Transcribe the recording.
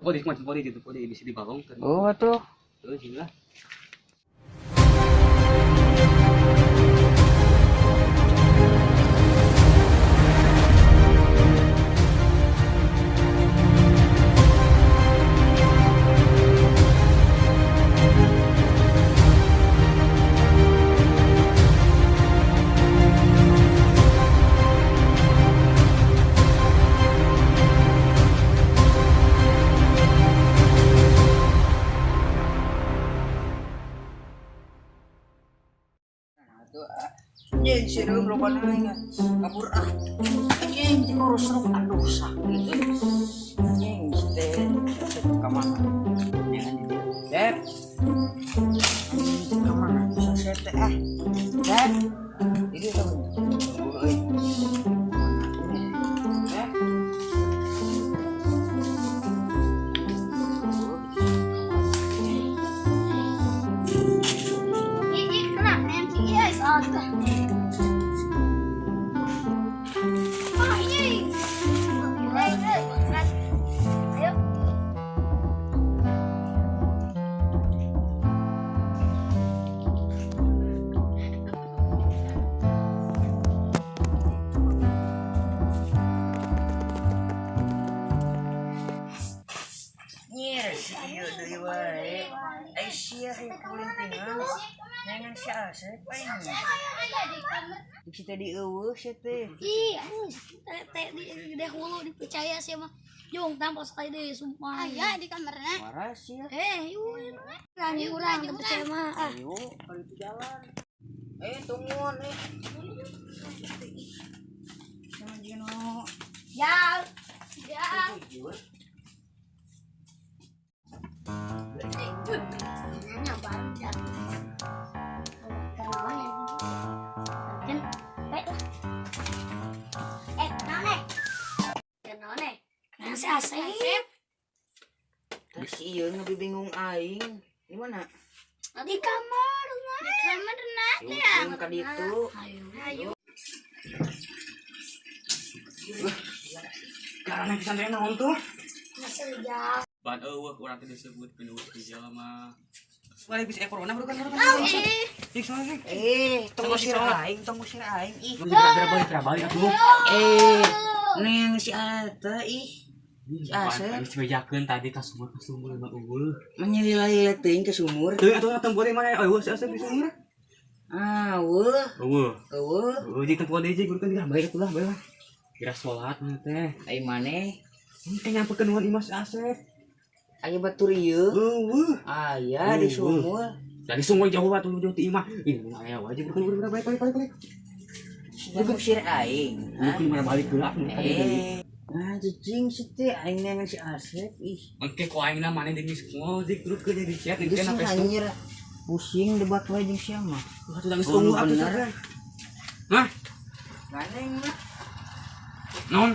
Pode gitu, pode di sini balong kan. Oh tuh. Sini lah. Anjing sih dulu berapa nanya kabur anjing ngurus lu aduh sakit anjing stay kemana Dep kemana bisa sete Dep ini tuh Aisyah yang kulit tinggal jangan si Asep kita di sih teh teh di dahulu dipercaya sih mah jong tampil sekali deh sumpah ya di kamarnya waras ya yuk nanya kurang percaya mah ayo kali itu jalan tungguan sama Gino ya si Asep terus iya nggak bingung aing di mana di kamar ya kan itu ayo karena pesantren naon tuh Ban urang teh disebut penuh di jalma. Balik bisa corona bukan tunggu sir aing ih balik atuh. Neng si Ata ih Asep bejakeun tadi ka sumur mah unggul. Menyelila teuing ke sumur. Teu atuh tembore mana si Asep di sumur. Eueuh. Di tempat DJ guru kan dah baik atuh lah bae. Kira salat mah teh. Ai maneh Teh nyampekeun nuhun Imas Asep. Aya batur ieu. Eueuh. Aya di sumur. Dari sumur jauh atuh jauh ti imah. Ih aya wajib bukan balik. Bukan sir aing. Mungkin mana balik geulak Cicing sih aing nengen si Asep ih. Engke ku aingna maneh geus ngol dik terus ke jadi chat Itu engke na anjir pusing debat wae jeung sia mah. Atuh geus unggul atuh. Hah? Ganeng mah. Naon?